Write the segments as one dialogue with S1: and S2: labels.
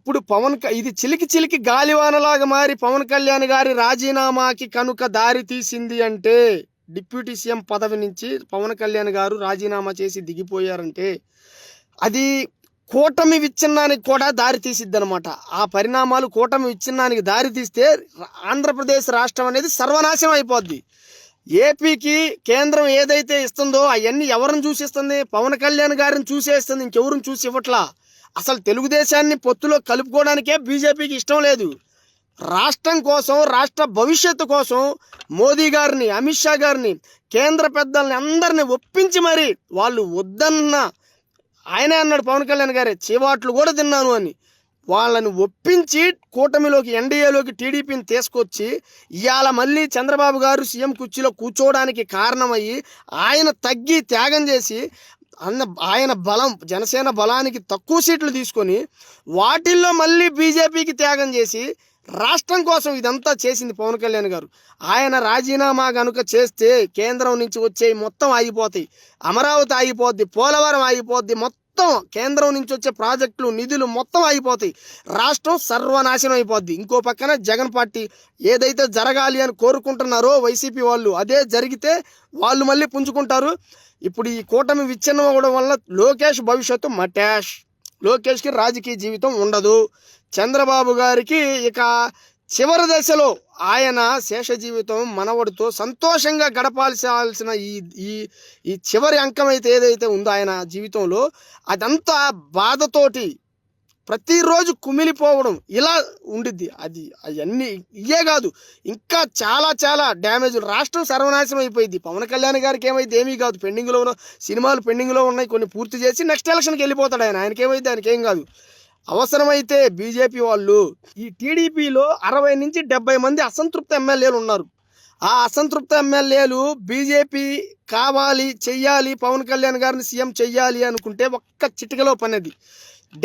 S1: ఇప్పుడు ఇది చిలికి చిలికి గాలివానలాగా మారి పవన్ కళ్యాణ్ గారి రాజీనామాకి కనుక దారి తీసింది అంటే, డిప్యూటీ సీఎం పదవి నుంచి పవన్ కళ్యాణ్ గారు రాజీనామా చేసి దిగిపోయారంటే అది కూటమి విచ్ఛిన్నానికి కూడా దారి తీసిద్ది అనమాట. ఆ పరిణామాలు కూటమి విచ్ఛిన్నానికి దారి తీస్తే ఆంధ్రప్రదేశ్ రాష్ట్రం అనేది సర్వనాశనం అయిపోద్ది. ఏపీకి కేంద్రం ఏదైతే ఇస్తుందో అవన్నీ ఎవరిని చూసిస్తుంది? పవన్ కళ్యాణ్ గారిని చూసేస్తుంది, ఇంకెవరిని చూసి ఇవ్వట్లా. అసలు తెలుగుదేశాన్ని పొత్తులో కలుపుకోవడానికే బీజేపీకి ఇష్టం లేదు. రాష్ట్రం కోసం, రాష్ట్ర భవిష్యత్తు కోసం మోదీ గారిని, అమిత్ షా గారిని, కేంద్ర పెద్దల్ని అందరిని ఒప్పించి మరి వాళ్ళు వద్దన్న, ఆయనే అన్నాడు పవన్ కళ్యాణ్ గారే, చీవాట్లు కూడా తిన్నాను అని, వాళ్ళని ఒప్పించి కూటమిలోకి, ఎన్డీఏలోకి టీడీపీని తీసుకొచ్చి ఇవాళ మళ్ళీ చంద్రబాబు గారు సీఎం కుర్చీలో కూర్చోవడానికి కారణమయ్యి ఆయన తగ్గి త్యాగం చేసి ఆయన బలం, జనసేన బలానికి తక్కువ సీట్లు తీసుకొని వాటిల్లో మళ్ళీ బీజేపీకి త్యాగం చేసి రాష్ట్రం కోసం ఇదంతా చేసింది పవన్ కళ్యాణ్ గారు. ఆయన రాజీనామా కనుక చేస్తే కేంద్రం నుంచి వచ్చే మొత్తం ఆగిపోతాయి. అమరావతి ఆగిపోద్ది, పోలవరం ఆగిపోద్ది, మొత్తం కేంద్రం నుంచి వచ్చే ప్రాజెక్టులు, నిధులు మొత్తం ఆగిపోతాయి. రాష్ట్రం సర్వనాశనం అయిపోద్ది. ఇంకో పక్కన జగన్ పార్టీ ఏదైతే జరగాలి అని కోరుకుంటున్నారో వైసీపీ వాళ్ళు, అదే జరిగితే వాళ్ళు మళ్ళీ పుంజుకుంటారు. ఇప్పుడు ఈ కూటమి విచ్ఛిన్నం అవ్వడం వల్ల లోకేష్ భవిష్యత్తు మటాష్. లోకేష్కి రాజకీయ జీవితం ఉండదు. చంద్రబాబు గారికి ఇక చివరి దశలో ఆయన శేష జీవితం మనవడితో సంతోషంగా గడపాల్సిన ఈ చివరి అంకం అయితే ఏదైతే ఉందో ఆయన జీవితంలో, అదంతా బాధతోటి ప్రతిరోజు కుమిలిపోవడం ఇలా ఉండిద్ది. అవన్నీ ఇయే కాదు, ఇంకా చాలా చాలా డ్యామేజ్లు. రాష్ట్రం సర్వనాశనం అయిపోయింది. పవన్ కళ్యాణ్ గారికి ఏమైతే ఏమీ కాదు, పెండింగ్లో ఉన్న సినిమాలు పెండింగ్లో ఉన్నాయి, కొన్ని పూర్తి చేసి నెక్స్ట్ ఎలక్షన్కి వెళ్ళిపోతాడు ఆయనకేమైతే ఆయనకేం కాదు. అవసరమైతే బీజేపీ వాళ్ళు, ఈ టీడీపీలో 60 నుంచి 70 మంది అసంతృప్త ఎమ్మెల్యేలు ఉన్నారు. ఆ అసంతృప్త ఎమ్మెల్యేలు బీజేపీ కావాలి, చెయ్యాలి, పవన్ కళ్యాణ్ గారిని సీఎం చెయ్యాలి అనుకుంటే ఒక్క చిటికలో పనేది.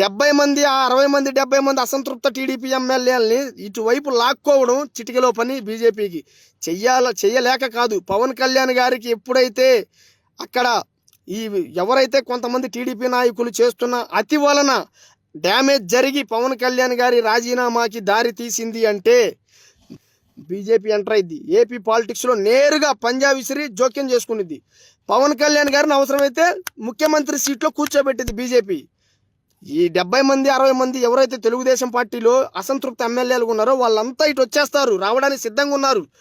S1: 70 మంది, ఆ 60 మంది 70 మంది అసంతృప్త టీడీపీ ఎమ్మెల్యేలని ఇటువైపు లాక్కోవడం చిటికలో పని బీజేపీకి. చెయ్యలేక కాదు, పవన్ కళ్యాణ్ గారికి ఎప్పుడైతే అక్కడ ఎవరైతే కొంతమంది టీడీపీ నాయకులు చేస్తున్న అతి వలన డ్యామేజ్ జరిగి పవన్ కళ్యాణ్ గారి రాజీనామాకి దారి తీసింది అంటే బీజేపీ ఎంటర్ అయింది. ఏపీ పాలిటిక్స్లో నేరుగా పంజా విసిరి జోక్యం చేసుకునిద్ది. పవన్ కళ్యాణ్ గారిని అవసరమైతే ముఖ్యమంత్రి సీట్లో కూర్చోబెట్టింది బీజేపీ. ఈ 70 మంది 60 మంది ఎవరైతే తెలుగుదేశం పార్టీలో అసంతృప్త ఎమ్మెల్యేలు ఉన్నారో వాళ్ళంతా ఇటు వచ్చేస్తారు, రావడానికి సిద్ధంగా ఉన్నారు.